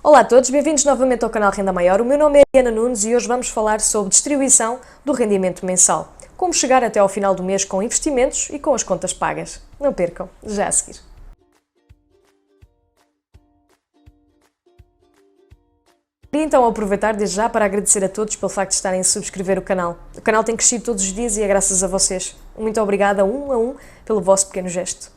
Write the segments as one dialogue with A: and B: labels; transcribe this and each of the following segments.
A: Olá a todos, bem-vindos novamente ao canal Renda Maior. O meu nome é Diana Nunes e hoje vamos falar sobre distribuição do rendimento mensal. Como chegar até ao final do mês com investimentos e com as contas pagas. Não percam, já a seguir. Queria então aproveitar desde já para agradecer a todos pelo facto de estarem a subscrever o canal. O canal tem crescido todos os dias e é graças a vocês. Muito obrigada um a um pelo vosso pequeno gesto.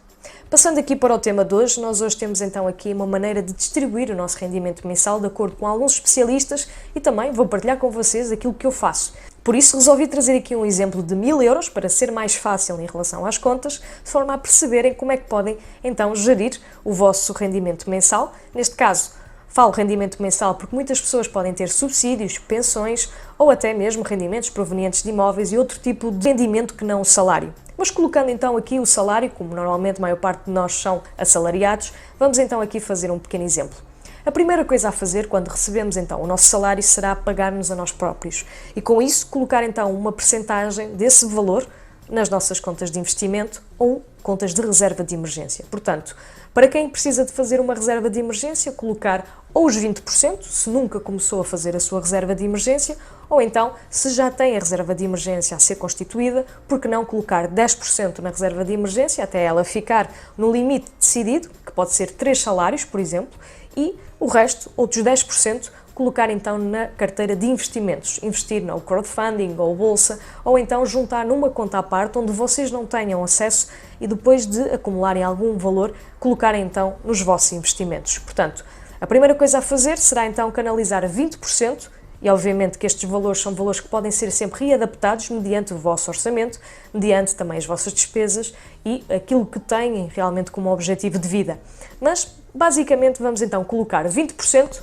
A: Passando aqui para o tema de hoje, nós hoje temos então aqui uma maneira de distribuir o nosso rendimento mensal de acordo com alguns especialistas e também vou partilhar com vocês aquilo que eu faço. Por isso resolvi trazer aqui um exemplo de 1000 euros para ser mais fácil em relação às contas, de forma a perceberem como é que podem então gerir o vosso rendimento mensal. Neste caso, falo rendimento mensal porque muitas pessoas podem ter subsídios, pensões ou até mesmo rendimentos provenientes de imóveis e outro tipo de rendimento que não o salário. Mas colocando então aqui o salário, como normalmente a maior parte de nós são assalariados, vamos então aqui fazer um pequeno exemplo. A primeira coisa a fazer quando recebemos então o nosso salário será pagar-nos a nós próprios e com isso colocar então uma percentagem desse valor nas nossas contas de investimento ou contas de reserva de emergência. Portanto, para quem precisa de fazer uma reserva de emergência, colocar ou os 20%, se nunca começou a fazer a sua reserva de emergência, ou então, se já tem a reserva de emergência a ser constituída, por que não colocar 10% na reserva de emergência, até ela ficar no limite decidido, que pode ser 3 salários, por exemplo, e o resto, outros 10%, colocar então na carteira de investimentos, investir no crowdfunding ou bolsa, ou então juntar numa conta à parte onde vocês não tenham acesso e depois de acumularem algum valor, colocar então nos vossos investimentos. Portanto, a primeira coisa a fazer será então canalizar 20%, e obviamente que estes valores são valores que podem ser sempre readaptados mediante o vosso orçamento, mediante também as vossas despesas e aquilo que têm realmente como objetivo de vida. Mas, basicamente, vamos então colocar 20%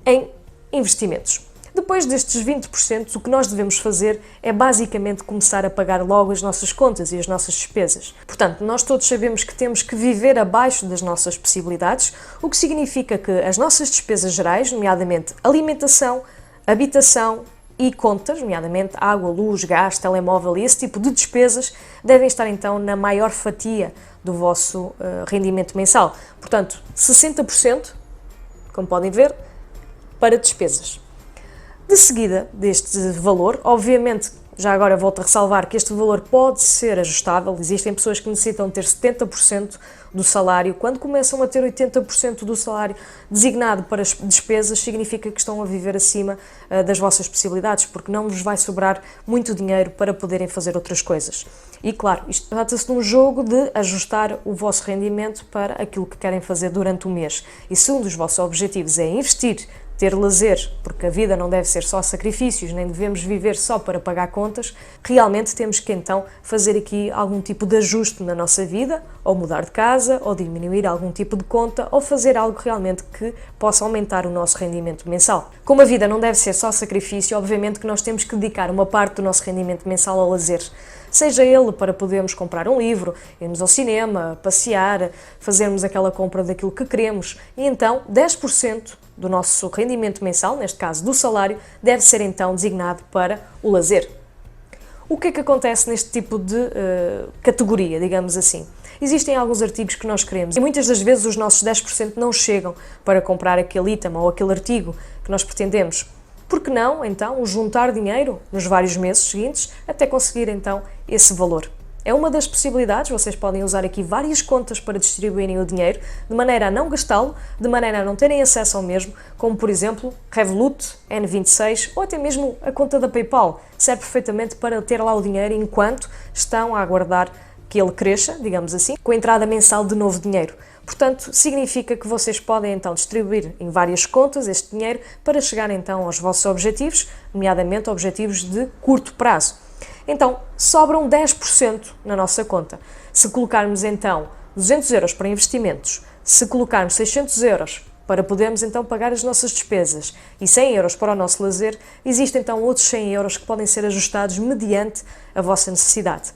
A: em investimentos. Depois destes 20%, o que nós devemos fazer é basicamente começar a pagar logo as nossas contas e as nossas despesas. Portanto, nós todos sabemos que temos que viver abaixo das nossas possibilidades, o que significa que as nossas despesas gerais, nomeadamente alimentação, habitação e contas, nomeadamente água, luz, gás, telemóvel e esse tipo de despesas, devem estar então na maior fatia do vosso rendimento mensal. Portanto, 60%, como podem ver, para despesas. De seguida deste valor, obviamente, já agora volto a ressalvar que este valor pode ser ajustável, existem pessoas que necessitam ter 70% do salário, quando começam a ter 80% do salário designado para as despesas, significa que estão a viver acima das vossas possibilidades, porque não vos vai sobrar muito dinheiro para poderem fazer outras coisas. E claro, isto trata-se de um jogo de ajustar o vosso rendimento para aquilo que querem fazer durante o mês. E se um dos vossos objetivos é investir, ter lazer, porque a vida não deve ser só sacrifícios, nem devemos viver só para pagar contas, realmente temos que então fazer aqui algum tipo de ajuste na nossa vida, ou mudar de casa, ou diminuir algum tipo de conta, ou fazer algo realmente que possa aumentar o nosso rendimento mensal. Como a vida não deve ser só sacrifício, obviamente que nós temos que dedicar uma parte do nosso rendimento mensal ao lazer. Seja ele para podermos comprar um livro, irmos ao cinema, passear, fazermos aquela compra daquilo que queremos. E então 10% do nosso rendimento mensal, neste caso do salário, deve ser então designado para o lazer. O que é que acontece neste tipo de categoria, digamos assim? Existem alguns artigos que nós queremos e muitas das vezes os nossos 10% não chegam para comprar aquele item ou aquele artigo que nós pretendemos. Por que não, então, juntar dinheiro nos vários meses seguintes até conseguir, então, esse valor? É uma das possibilidades, vocês podem usar aqui várias contas para distribuírem o dinheiro, de maneira a não gastá-lo, de maneira a não terem acesso ao mesmo, como, por exemplo, Revolut, N26 ou até mesmo a conta da PayPal. Serve perfeitamente para ter lá o dinheiro enquanto estão a aguardar que ele cresça, digamos assim, com a entrada mensal de novo dinheiro. Portanto, significa que vocês podem então distribuir em várias contas este dinheiro para chegar então aos vossos objetivos, nomeadamente objetivos de curto prazo. Então, sobram 10% na nossa conta. Se colocarmos então 200 euros para investimentos, se colocarmos 600 euros para podermos então pagar as nossas despesas e 100 euros para o nosso lazer, existem então outros 100 euros que podem ser ajustados mediante a vossa necessidade.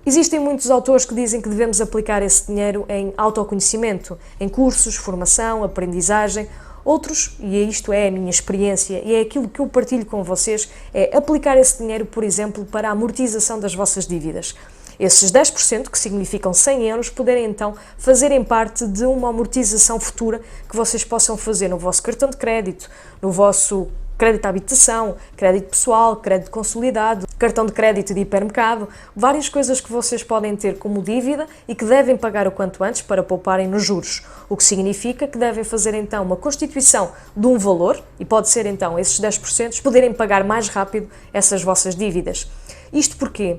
A: Existem muitos autores que dizem que devemos aplicar esse dinheiro em autoconhecimento, em cursos, formação, aprendizagem. Outros, e isto é a minha experiência e é aquilo que eu partilho com vocês, é aplicar esse dinheiro, por exemplo, para a amortização das vossas dívidas. Esses 10%, que significam 100 euros, poderem então fazerem parte de uma amortização futura que vocês possam fazer no vosso cartão de crédito, no vosso crédito à habitação, crédito pessoal, crédito consolidado, cartão de crédito de hipermercado, várias coisas que vocês podem ter como dívida e que devem pagar o quanto antes para pouparem nos juros, o que significa que devem fazer então uma constituição de um valor e pode ser então esses 10% poderem pagar mais rápido essas vossas dívidas. Isto porquê?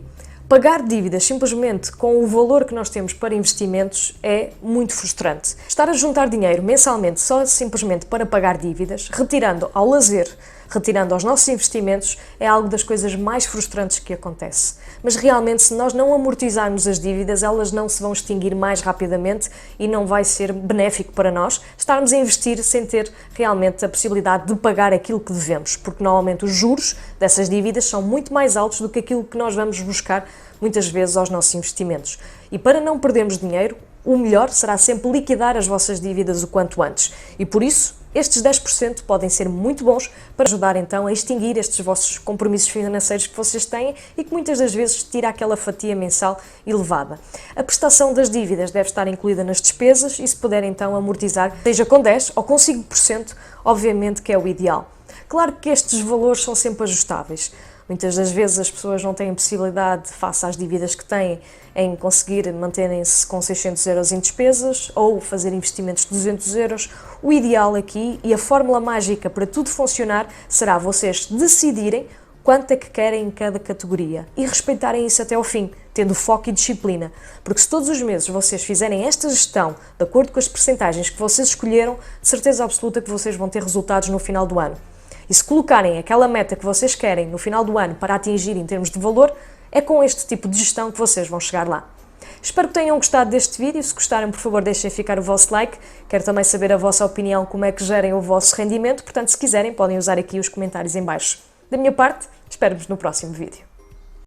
A: Pagar dívidas simplesmente com o valor que nós temos para investimentos é muito frustrante. Estar a juntar dinheiro mensalmente só simplesmente para pagar dívidas, retirando ao lazer, retirando aos nossos investimentos, é algo das coisas mais frustrantes que acontece. Mas realmente, se nós não amortizarmos as dívidas, elas não se vão extinguir mais rapidamente e não vai ser benéfico para nós estarmos a investir sem ter realmente a possibilidade de pagar aquilo que devemos, porque normalmente os juros dessas dívidas são muito mais altos do que aquilo que nós vamos buscar muitas vezes aos nossos investimentos. E para não perdermos dinheiro, o melhor será sempre liquidar as vossas dívidas o quanto antes. E por isso, estes 10% podem ser muito bons para ajudar então a extinguir estes vossos compromissos financeiros que vocês têm e que muitas das vezes tira aquela fatia mensal elevada. A prestação das dívidas deve estar incluída nas despesas e se puder então amortizar, seja com 10% ou com 5%, obviamente que é o ideal. Claro que estes valores são sempre ajustáveis. Muitas das vezes as pessoas não têm possibilidade, face às dívidas que têm, em conseguir manterem-se com 600 euros em despesas ou fazer investimentos de 200 euros. O ideal aqui e a fórmula mágica para tudo funcionar será vocês decidirem quanto é que querem em cada categoria e respeitarem isso até ao fim, tendo foco e disciplina. Porque se todos os meses vocês fizerem esta gestão de acordo com as percentagens que vocês escolheram, de certeza absoluta que vocês vão ter resultados no final do ano. E se colocarem aquela meta que vocês querem no final do ano para atingir em termos de valor, é com este tipo de gestão que vocês vão chegar lá. Espero que tenham gostado deste vídeo. Se gostarem, por favor, deixem ficar o vosso like. Quero também saber a vossa opinião, como é que gerem o vosso rendimento. Portanto, se quiserem, podem usar aqui os comentários em baixo. Da minha parte, espero-vos no próximo vídeo.